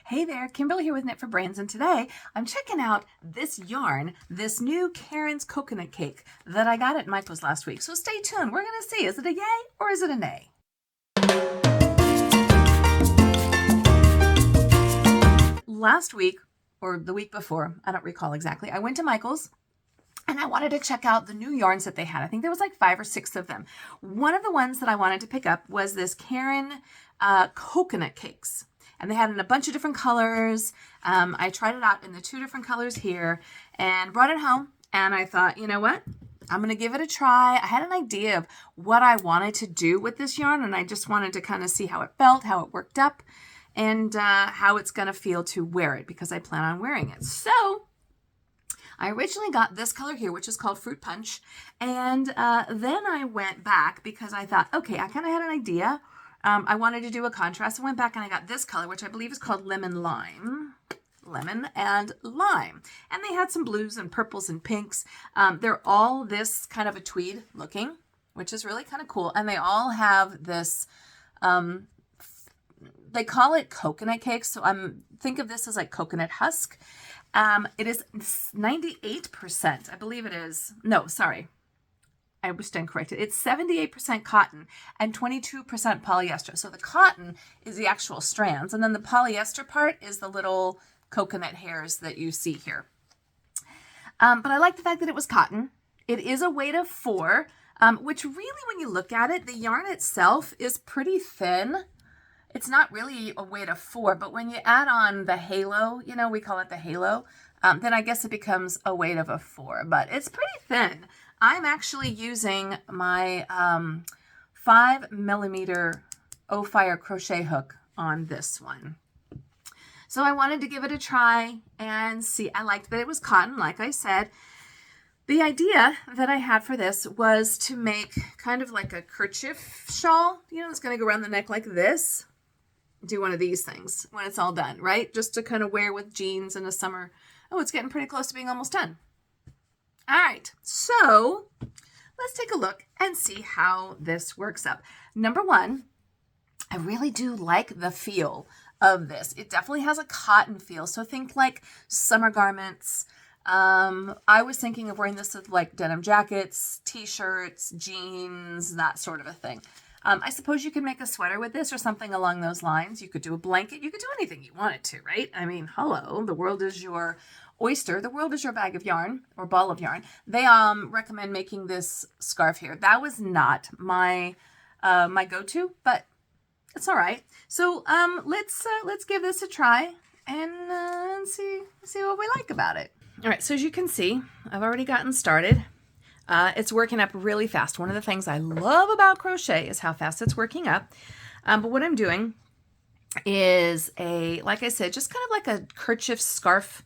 Hey there, Kimberly here with Knit for Brains, and today I'm checking out this yarn, this new Caron's Coconut Cake that I got at Michael's last week. So stay tuned. We're going to see, is it a yay or is it a nay? Last week, or the week before, I don't recall exactly, I went to Michael's and I wanted to check out the new yarns that they had. I think there was like 5 or 6 of them. One of the ones that I wanted to pick up was this Caron Coconut Cakes. And they had in a bunch of different colors. I tried it out in the 2 different colors here and brought it home. And I thought, you know what? I'm going to give it a try. I had an idea of what I wanted to do with this yarn. And I just wanted to kind of see how it felt, how it worked up, and how it's going to feel to wear it because I plan on wearing it. So I originally got this color here, which is called Fruit Punch. And then I went back because I thought, okay, I kind of had an idea. I wanted to do a contrast. I went back and I got this color, which I believe is called Lemon Lime. Lemon and Lime. And they had some blues and purples and pinks. They're all this kind of a tweed looking, which is really kind of cool. And they all have this, they call it coconut cake. So think of this as like coconut husk. It is 98%. I believe it is. No, sorry. I was stand corrected. It's 78% cotton and 22% polyester. So the cotton is the actual strands, and then the polyester part is the little coconut hairs that you see here. But I like the fact that it was cotton. It is a weight of 4, which really, when you look at it, the yarn itself is pretty thin. It's not really a weight of 4, but when you add on the halo, you know, we call it the halo, then I guess it becomes a weight of a 4, but it's pretty thin. I'm actually using my 5mm O-Fire crochet hook on this one. So I wanted to give it a try and see. I liked that it was cotton, like I said. The idea that I had for this was to make kind of like a kerchief shawl, you know, it's going to go around the neck like this. Do one of these things when it's all done, right? Just to kind of wear with jeans in the summer. Oh, it's getting pretty close to being almost done. All right, so let's take a look and see how this works up. Number one, I really do like the feel of this. It definitely has a cotton feel, so think like summer garments. I was thinking of wearing this with like denim jackets, t-shirts, jeans, that sort of a thing. I suppose you could make a sweater with this or something along those lines. You could do a blanket. You could do anything you wanted to, right? I mean, hello, the world is your oyster. The world is your bag of yarn or ball of yarn. They recommend making this scarf here. That was not my my go-to, but it's all right. So let's give this a try and see what we like about it. All right. So as you can see, I've already gotten started. It's working up really fast. One of the things I love about crochet is how fast it's working up. But what I'm doing is like I said, just kind of like a kerchief scarf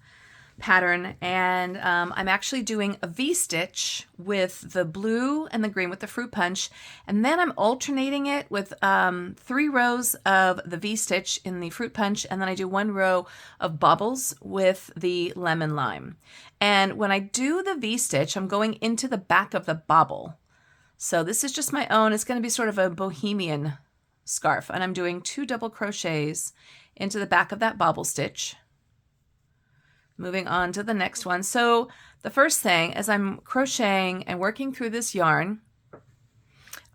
pattern, and I'm actually doing a V-stitch with the blue and the green with the Fruit Punch, and then I'm alternating it with 3 rows of the V-stitch in the Fruit Punch, and then I do 1 row of bobbles with the Lemon Lime. And when I do the V-stitch, I'm going into the back of the bobble. So this is just my own. It's going to be sort of a bohemian scarf, and I'm doing 2 double crochets into the back of that bobble stitch. Moving on to the next one. So the first thing, as I'm crocheting and working through this yarn,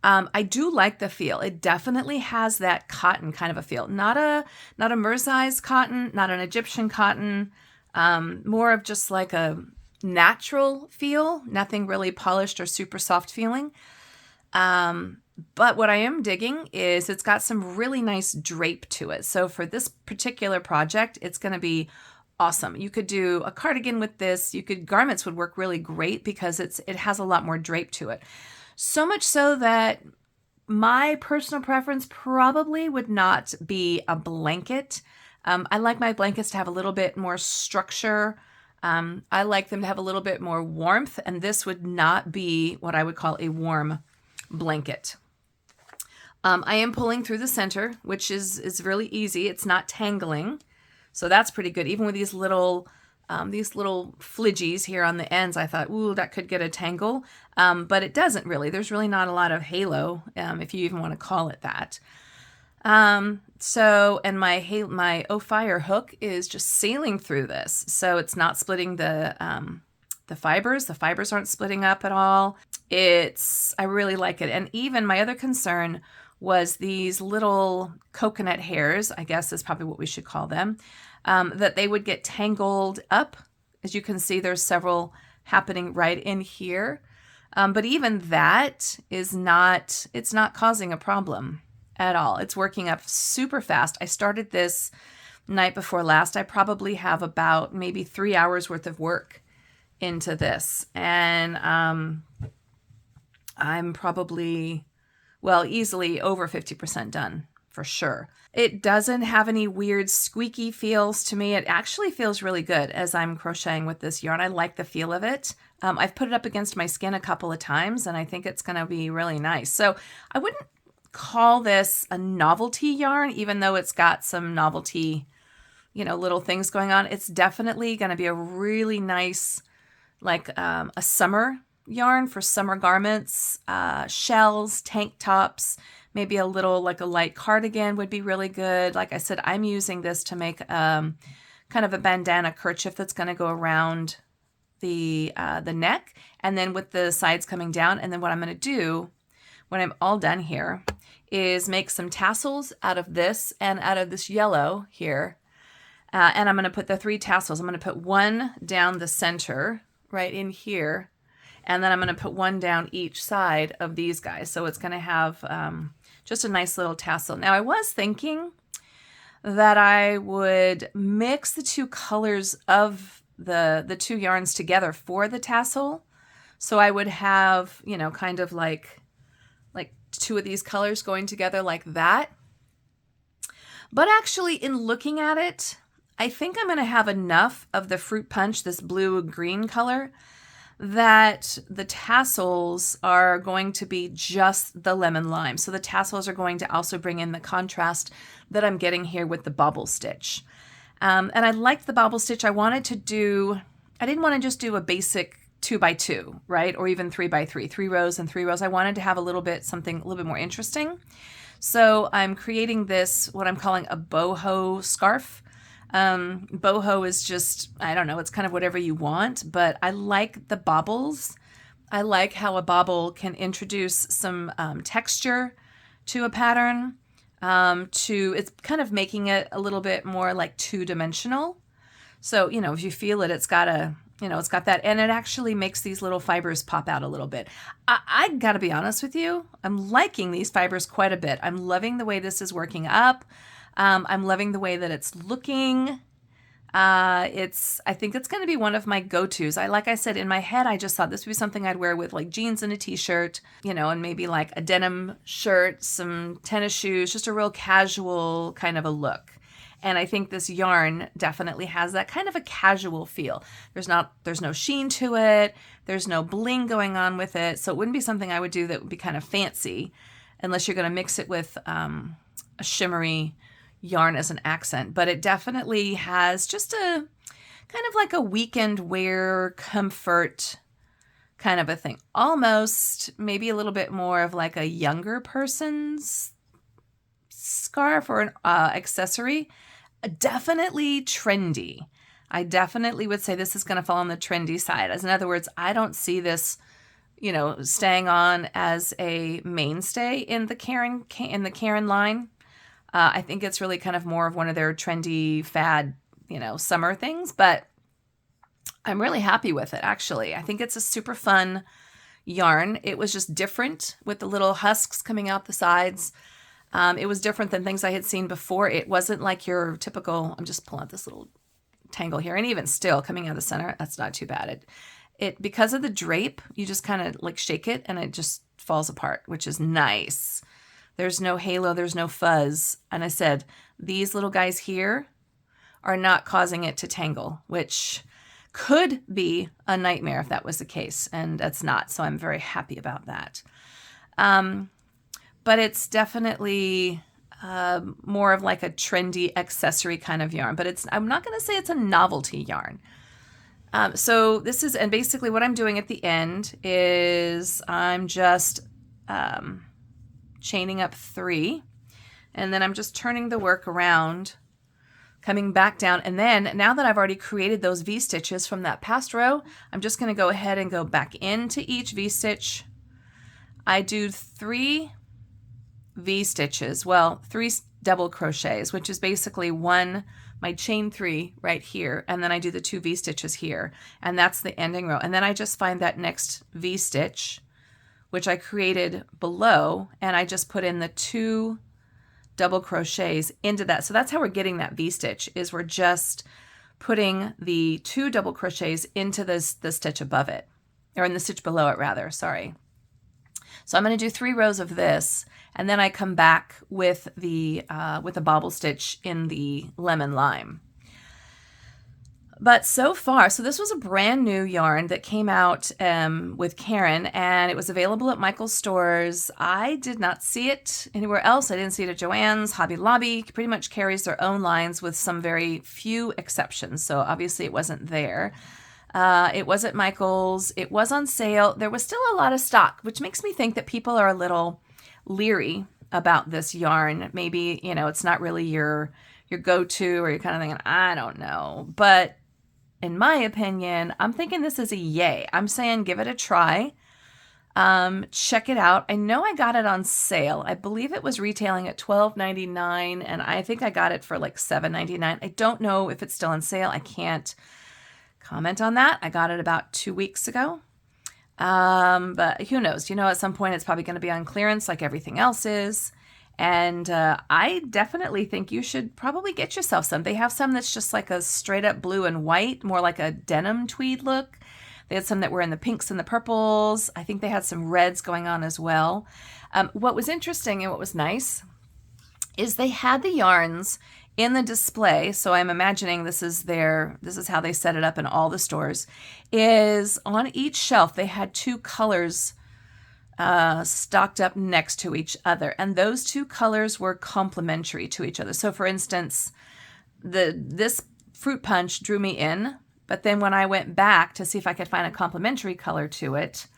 I do like the feel. It definitely has that cotton kind of a feel. Not a Mersey's cotton, not an Egyptian cotton, more of just like a natural feel, nothing really polished or super soft feeling. But what I am digging is it's got some really nice drape to it. So for this particular project, it's going to be awesome. You could do a cardigan with this. Garments would work really great because it has a lot more drape to it. So much so that my personal preference probably would not be a blanket. I like my blankets to have a little bit more structure. I like them to have a little bit more warmth, and this would not be what I would call a warm blanket. I am pulling through the center, which is really easy. It's not tangling. So that's pretty good. Even with these little flidgies here on the ends, I thought, ooh, that could get a tangle. But it doesn't really. There's really not a lot of halo, if you even want to call it that. So, and my Oh Fire hook is just sailing through this. So it's not splitting the fibers. The fibers aren't splitting up at all. I really like it. And even my other concern was these little coconut hairs, I guess is probably what we should call them, that they would get tangled up. As you can see, there's several happening right in here. But even that is it's not causing a problem at all. It's working up super fast. I started this night before last. I probably have about maybe 3 hours worth of work into this. And I'm probably, well, easily over 50% done for sure. It doesn't have any weird squeaky feels to me. It actually feels really good as I'm crocheting with this yarn. I like the feel of it. I've put it up against my skin a couple of times and I think it's going to be really nice. So I wouldn't call this a novelty yarn, even though it's got some novelty, little things going on. It's definitely going to be a really nice, like a summer yarn for summer garments, shells, tank tops, maybe a little like a light cardigan would be really good. Like I said, I'm using this to make kind of a bandana kerchief that's going to go around the neck and then with the sides coming down. And then what I'm going to do when I'm all done here is make some tassels out of this and out of this yellow here. And I'm going to put the 3 tassels. I'm going to put one down the center right in here. And then I'm going to put one down each side of these guys. So it's going to have just a nice little tassel. Now I was thinking that I would mix the 2 colors of the 2 yarns together for the tassel. So I would have, kind of like 2 of these colors going together like that. But actually in looking at it, I think I'm going to have enough of the fruit punch, this blue and green color, that the tassels are going to be just the lemon lime. So the tassels are going to also bring in the contrast that I'm getting here with the bobble stitch. And I liked the bobble stitch. I didn't want to just do a basic 2x2, right? Or even 3x3, 3 rows and 3 rows. I wanted to have something a little bit more interesting. So I'm creating this, what I'm calling a boho scarf. Boho is just, I don't know, it's kind of whatever you want, but I like the bobbles. I like how a bobble can introduce some texture to a pattern. It's kind of making it a little bit more like 2-dimensional. So, if you feel it, it's got that, and it actually makes these little fibers pop out a little bit. I gotta be honest with you, I'm liking these fibers quite a bit. I'm loving the way this is working up. I'm loving the way that it's looking. I think it's going to be one of my go-tos. Like I said, in my head, I just thought this would be something I'd wear with like jeans and a t-shirt, and maybe like a denim shirt, some tennis shoes, just a real casual kind of a look. And I think this yarn definitely has that kind of a casual feel. There's no sheen to it. There's no bling going on with it. So it wouldn't be something I would do that would be kind of fancy unless you're going to mix it with a shimmery yarn as an accent. But it definitely has just a kind of like a weekend wear comfort kind of a thing. Almost maybe a little bit more of like a younger person's scarf or an accessory. Definitely trendy. I definitely would say this is going to fall on the trendy side. As in other words, I don't see this, staying on as a mainstay in the Caron line. I think it's really kind of more of one of their trendy fad, summer things, but I'm really happy with it, actually. I think it's a super fun yarn. It was just different with the little husks coming out the sides. It was different than things I had seen before. It wasn't like your typical, I'm just pulling out this little tangle here, and even still coming out of the center, that's not too bad. It because of the drape, you just kind of like shake it and it just falls apart, which is nice. There's no halo, there's no fuzz. And I said, these little guys here are not causing it to tangle, which could be a nightmare if that was the case, and that's not. So I'm very happy about that. But it's definitely more of like a trendy accessory kind of yarn, but I'm not going to say it's a novelty yarn. So this is, and basically what I'm doing at the end is I'm just chaining up 3 and then I'm just turning the work around, coming back down, and then now that I've already created those V-stitches from that past row, I'm just going to go ahead and go back into each V-stitch. I do 3 V-stitches, well, 3 double crochets, which is basically my chain 3 right here, and then I do the 2 V-stitches here, and that's the ending row. And then I just find that next V-stitch, which I created below, and I just put in the 2 double crochets into that. So that's how we're getting that V-stitch, is we're just putting the 2 double crochets into the stitch above it, or in the stitch below it rather, sorry. So I'm going to do 3 rows of this, and then I come back with the bobble stitch in the lemon lime. But so far, so this was a brand new yarn that came out with Caron, and it was available at Michael's stores. I did not see it anywhere else. I didn't see it at Joann's. Hobby Lobby pretty much carries their own lines with some very few exceptions, so obviously it wasn't there. It was at Michael's. It was on sale. There was still a lot of stock, which makes me think that people are a little leery about this yarn. Maybe, you know, it's not really your go-to, or you're kind of thinking, I don't know. But in my opinion, I'm thinking this is a yay. I'm saying give it a try. Check it out. I know I got it on sale. I believe it was retailing at $12.99, and I think I got it for like $7.99. I don't know if it's still on sale. I can't comment on that. I got it about 2 weeks ago. But who knows? You know, at some point it's probably going to be on clearance like everything else is. And I definitely think you should probably get yourself some. They have some that's just like a straight up blue and white, more like a denim tweed look. They had some that were in the pinks and the purples. I think they had some reds going on as well. What was interesting and what was nice is they had the yarns in the display. So I'm imagining this is how they set it up in all the stores, is on each shelf they had 2 colors stocked up next to each other, and those 2 colors were complementary to each other. So for instance, this fruit punch drew me in, but then when I went back to see if I could find a complementary color to it,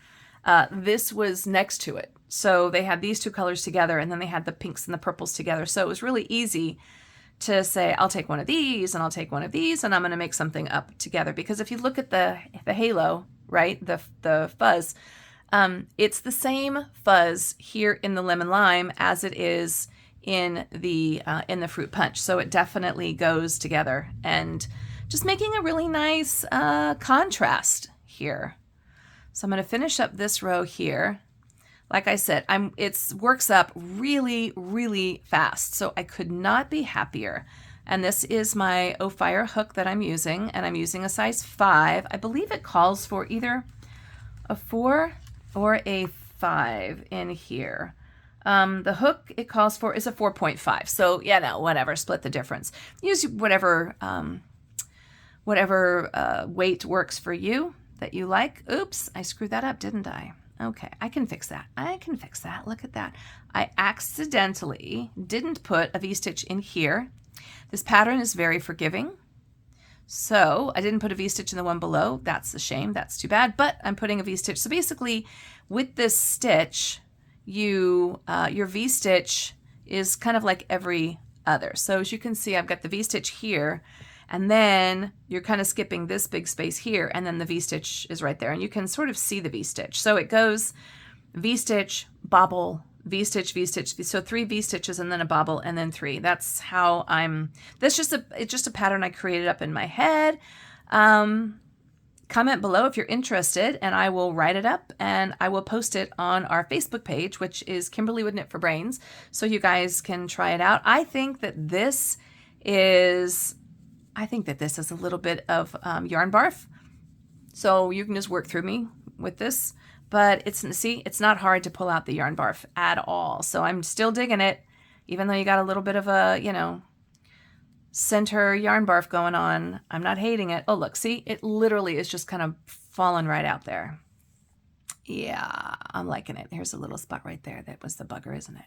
this was next to it. So they had these 2 colors together, and then they had the pinks and the purples together. So it was really easy to say, I'll take one of these and I'll take one of these, and I'm going to make something up together. Because if you look at the halo, right, the fuzz, it's the same fuzz here in the lemon lime as it is in the fruit punch. So it definitely goes together, and just making a really nice contrast here. So I'm going to finish up this row here. Like I said, it works up really, really fast, so I could not be happier. And this is my Fire hook that I'm using, and I'm using a size 5. I believe it calls for either a 4 or a 5 in here. The hook it calls for is a 4.5. So yeah, no, whatever, split the difference. Use whatever weight works for you that you like. Oops, I screwed that up, didn't I? Okay, I can fix that. Look at that. I accidentally didn't put a V-stitch in here. This pattern is very forgiving. So I didn't put a V-stitch in the one below. That's a shame. That's too bad. But I'm putting a V-stitch. So basically, with this stitch, your V-stitch is kind of like every other. So as you can see, I've got the V-stitch here, and then you're kind of skipping this big space here, and then the V-stitch is right there, and you can sort of see the V-stitch. So it goes V-stitch, bobble, V-stitch, V-stitch, so 3 V-stitches and then a bobble and then 3. That's how it's just a pattern I created up in my head. Comment below if you're interested, and I will write it up and I will post it on our Facebook page, which is Kimberly with Knit for Brains, so you guys can try it out. I think that this is a little bit of yarn barf, so you can just work through me with this. But it's not hard to pull out the yarn barf at all. So I'm still digging it, even though you got a little bit of a, center yarn barf going on. I'm not hating it. Oh, look, see, it literally is just kind of falling right out there. Yeah, I'm liking it. Here's a little spot right there. That was the bugger, isn't it?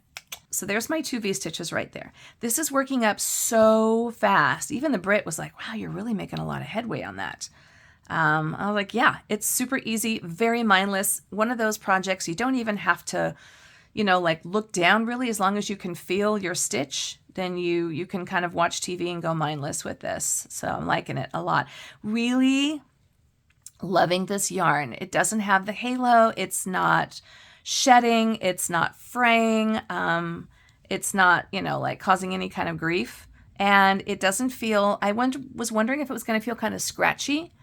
So there's my 2 V-stitches right there. This is working up so fast. Even the Brit was like, wow, you're really making a lot of headway on that. I was like, yeah, it's super easy, very mindless. One of those projects you don't even have to, you know, like look down really, as long as you can feel your stitch, then you can kind of watch TV and go mindless with this. So I'm liking it a lot. Really loving this yarn. It doesn't have the halo. It's not shedding. It's not fraying. It's not, you know, like causing any kind of grief. And it doesn't feel, was wondering if it was going to feel kind of scratchy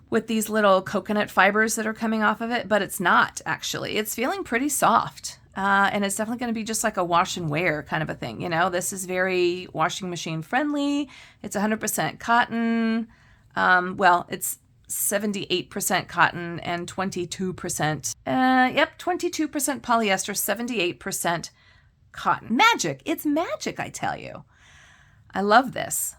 with these little coconut fibers that are coming off of it, but it's not actually. It's feeling pretty soft. And it's definitely going to be just like a wash and wear kind of a thing. You know, this is very washing machine friendly. It's 100% cotton. Well, it's 78% cotton and 22%, 22% polyester, 78% cotton. Magic. It's magic, I tell you. I love this.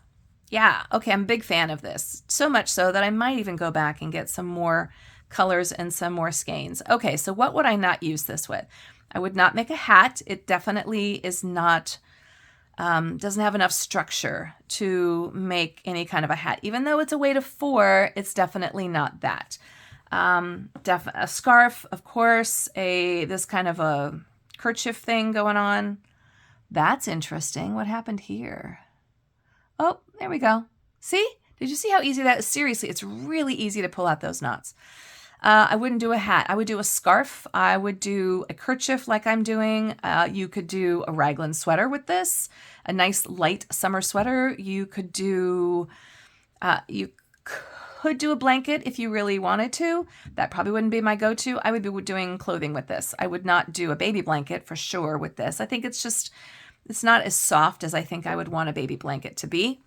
Yeah, okay, I'm a big fan of this. So much so that I might even go back and get some more colors and some more skeins. Okay, so what would I not use this with? I would not make a hat. It definitely is not, doesn't have enough structure to make any kind of a hat. Even though it's a weight of 4, it's definitely not that. A scarf, of course, this kind of a kerchief thing going on. That's interesting. What happened here? Oh, there we go. See? Did you see how easy that is? Seriously, it's really easy to pull out those knots. I wouldn't do a hat. I would do a scarf. I would do a kerchief like I'm doing. You could do a raglan sweater with this, a nice light summer sweater. You could do a blanket if you really wanted to. That probably wouldn't be my go-to. I would be doing clothing with this. I would not do a baby blanket for sure with this. I think it's not as soft as I think I would want a baby blanket to be.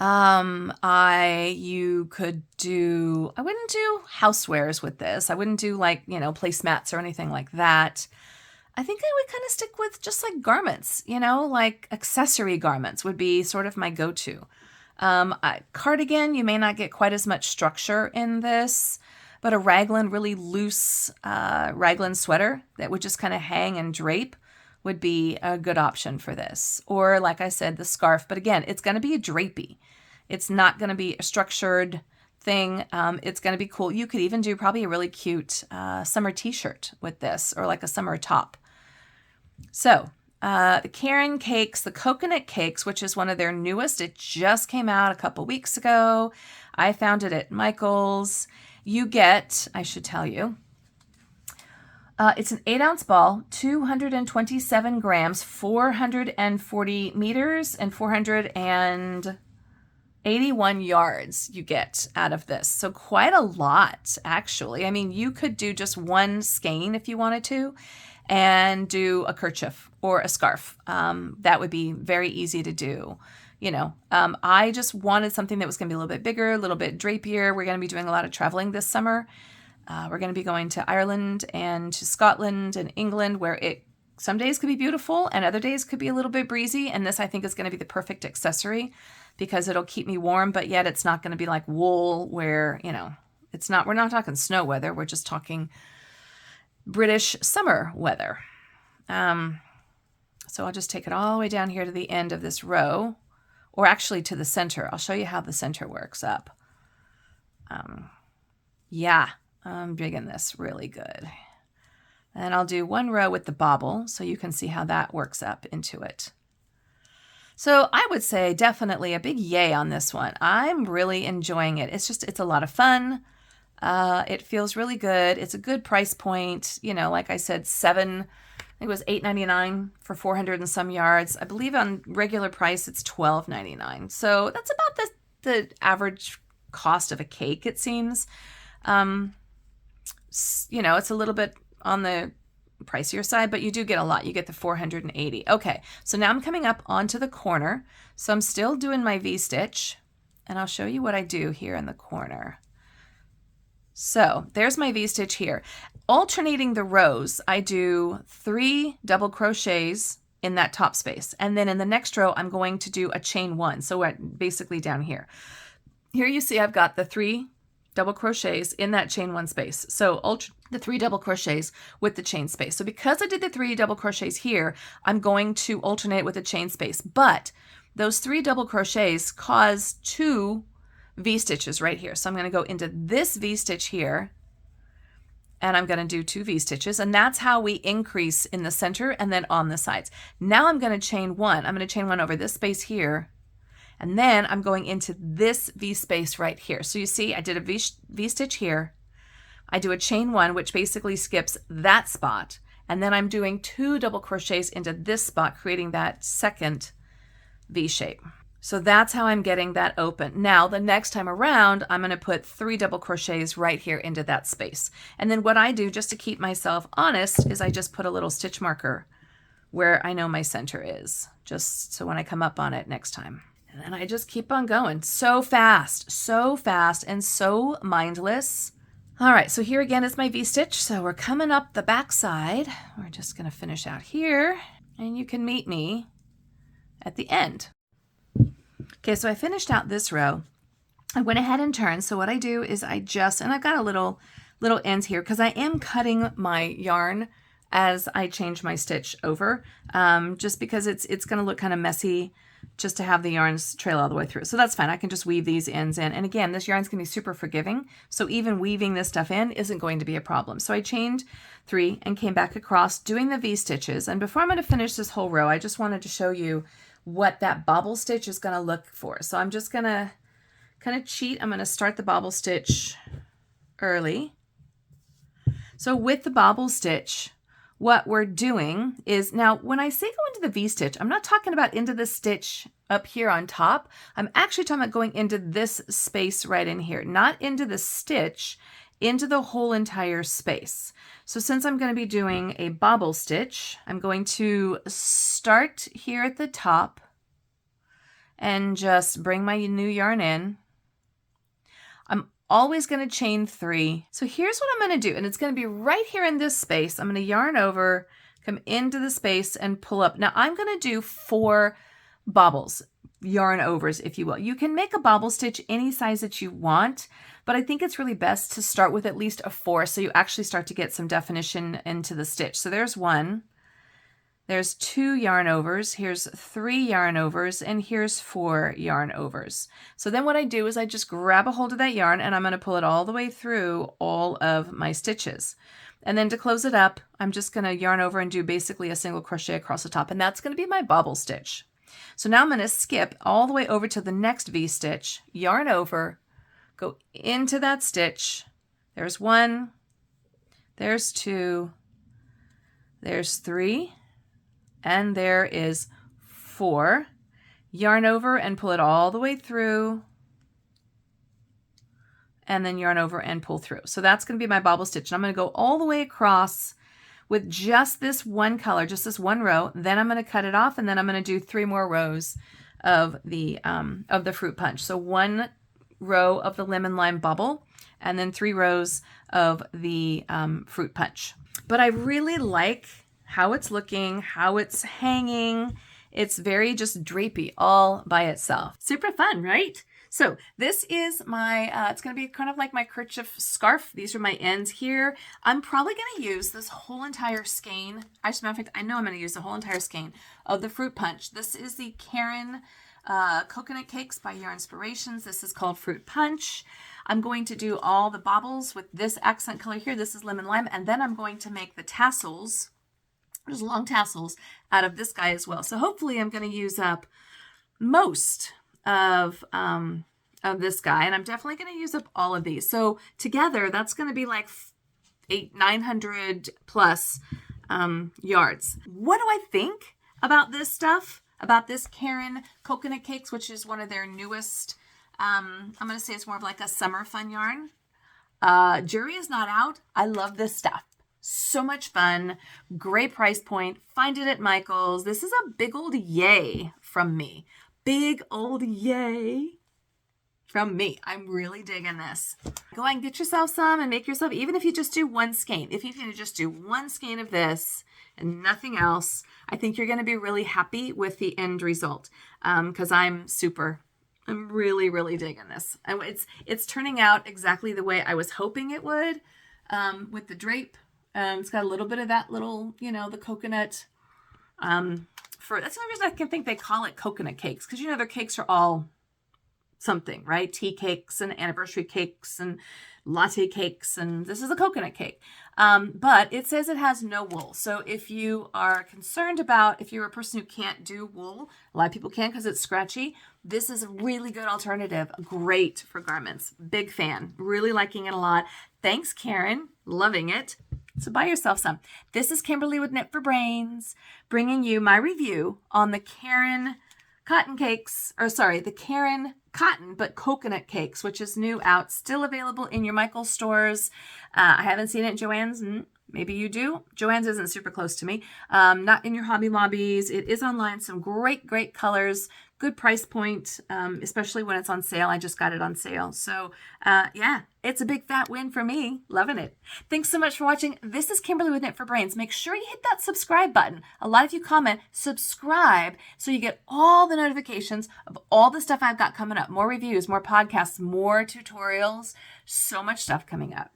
I wouldn't do housewares with this. I wouldn't do like, you know, placemats or anything like that. I think I would kind of stick with just like garments, you know, like accessory garments would be sort of my go-to. Cardigan, you may not get quite as much structure in this, but a raglan, really loose raglan sweater that would just kind of hang and drape would be a good option for this. Or like I said, the scarf, but again, it's going to be a drapey. It's not going to be a structured thing. It's going to be cool. You could even do probably a really cute summer t-shirt with this, or like a summer top. So the Caron cakes, the coconut cakes, which is one of their newest. It just came out a couple weeks ago. I found it at Michael's. You get, I should tell you, it's an 8-ounce ball, 227 grams, 440 meters, and 481 yards you get out of this. So quite a lot, actually. I mean, you could do just one skein if you wanted to, and do a kerchief or a scarf. That would be very easy to do. You know, I just wanted something that was going to be a little bit bigger, a little bit drapier. We're going to be doing a lot of traveling this summer. We're going to be going to Ireland and to Scotland and England, where some days could be beautiful and other days could be a little bit breezy. And this, I think, is going to be the perfect accessory because it'll keep me warm, but yet it's not going to be like wool where, you know, we're not talking snow weather. We're just talking British summer weather. So I'll just take it all the way down here to the end of this row, or actually to the center. I'll show you how the center works up. Yeah. I'm digging this really good. And I'll do one row with the bobble so you can see how that works up into it. So I would say definitely a big yay on this one. I'm really enjoying it. It's a lot of fun. It feels really good. It's a good price point. You know, like I said, I think it was $8.99 for 400 and some yards. I believe on regular price it's $12.99. So that's about the average cost of a cake, it seems. You know, it's a little bit on the pricier side, but you do get a lot. You get the 480. Okay, so now I'm coming up onto the corner. So I'm still doing my V-stitch, and I'll show you what I do here in the corner. So there's my V-stitch here. Alternating the rows, I do 3 double crochets in that top space. And then in the next row, I'm going to do a chain 1. So we're basically down here. Here you see I've got the 3 double crochets in that chain 1 space. So the 3 double crochets with the chain space. So because I did the 3 double crochets here, I'm going to alternate with a chain space. But those 3 double crochets cause 2 V-stitches right here. So I'm going to go into this V-stitch here, and I'm going to do 2 V-stitches, and that's how we increase in the center and then on the sides. Now I'm going to chain 1. I'm going to chain 1 over this space here, and then I'm going into this V space right here. So you see, I did a V-stitch here. I do a chain 1, which basically skips that spot, and then I'm doing 2 double crochets into this spot, creating that second V shape. So that's how I'm getting that open. Now, the next time around, I'm going to put 3 double crochets right here into that space. And then what I do, just to keep myself honest, is I just put a little stitch marker where I know my center is, just so when I come up on it next time. And then I just keep on going. So fast, and so mindless. All right, so here again is my V-stitch. So we're coming up the back side. We're just going to finish out here, and you can meet me at the end. Okay, so I finished out this row. I went ahead and turned. So what I do is I just, and I've got a little ends here because I am cutting my yarn as I change my stitch over, just because it's going to look kind of messy just to have the yarns trail all the way through. So that's fine. I can just weave these ends in. And again, this yarn's going to be super forgiving. So even weaving this stuff in isn't going to be a problem. So I chained 3 and came back across doing the V-stitches. And before I'm going to finish this whole row, I just wanted to show you what that bobble stitch is going to look for. So I'm just going to kind of cheat. I'm going to start the bobble stitch early. So with the bobble stitch, what we're doing is, now when I say go into the V-stitch, I'm not talking about into the stitch up here on top. I'm actually talking about going into this space right in here, not into the stitch, into the whole entire space. So since I'm going to be doing a bobble stitch, I'm going to start here at the top and just bring my new yarn in. I'm always going to chain 3. So here's what I'm going to do, and it's going to be right here in this space. I'm going to yarn over, come into the space, and pull up. Now I'm going to do 4 bobbles, yarn overs, if you will. You can make a bobble stitch any size that you want, but I think it's really best to start with at least a 4 so you actually start to get some definition into the stitch. So there's 1, there's 2 yarn overs, here's 3 yarn overs, and here's 4 yarn overs. So then what I do is I just grab a hold of that yarn and I'm going to pull it all the way through all of my stitches. And then to close it up, I'm just going to yarn over and do basically a single crochet across the top, and that's going to be my bobble stitch. So now I'm going to skip all the way over to the next V-stitch, yarn over, go into that stitch. There's 1, there's 2, there's 3, and there is 4. Yarn over and pull it all the way through, and then yarn over and pull through. So that's going to be my bobble stitch. And I'm going to go all the way across with just this one color, just this one row. Then I'm going to cut it off, and then I'm going to do 3 more rows of the fruit punch. So 1 row of the lemon lime bubble, and then 3 rows of the fruit punch. But I really like how it's looking, how it's hanging. It's very just drapey all by itself. Super fun, right? So this is my, it's going to be kind of like my kerchief scarf. These are my ends here. I'm probably going to use this whole entire skein. As a matter of fact, I know I'm going to use the whole entire skein of the fruit punch. This is the Caron Coconut Cakes by Yarn Inspirations. This is called Fruit Punch. I'm going to do all the bobbles with this accent color here. This is lemon lime. And then I'm going to make the tassels, there's long tassels, out of this guy as well. So hopefully I'm going to use up most of this guy, and I'm definitely going to use up all of these. So together, that's going to be like 900 plus yards. What do I think about this stuff? About this Caron Coconut Cakes, which is one of their newest, I'm going to say it's more of like a summer fun yarn. Jury is not out. I love this stuff. So much fun. Great price point. Find it at Michael's. This is a big old yay from me. Big old yay from me. I'm really digging this. Go ahead and get yourself some and make yourself, even if you just do 1 skein, if you can just do 1 skein of this and nothing else, I think you're going to be really happy with the end result. Because I'm really, really digging this. And it's turning out exactly the way I was hoping it would, with the drape. It's got a little bit of that little, the coconut, that's the only reason I can think they call it coconut cakes, because their cakes are all something, right? Tea cakes and anniversary cakes and latte cakes, and this is a coconut cake. But it says it has no wool. So if you are concerned about, if you're a person who can't do wool, a lot of people can because it's scratchy, this is a really good alternative. Great for garments. Big fan. Really liking it a lot. Thanks, Caron. Loving it. So buy yourself some. This is Kimberly with Knit for Brains, bringing you my review on the Caron cotton cakes, or sorry, the Caron cotton but coconut cakes, which is new out, still available in your Michaels stores. I haven't seen it at Joann's. Maybe you do. Joann's isn't super close to me. Not in your Hobby Lobbies. It is online. Some great colors. Good price point, especially when it's on sale. I just got it on sale. So yeah, it's a big fat win for me. Loving it. Thanks so much for watching. This is Kimberly with Knit for Brains. Make sure you hit that subscribe button. A lot of you comment, subscribe, so you get all the notifications of all the stuff I've got coming up. More reviews, more podcasts, more tutorials. So much stuff coming up.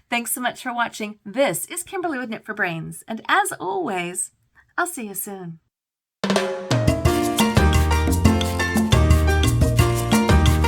Thanks so much for watching. This is Kimberly with Knit for Brains. And as always, I'll see you soon.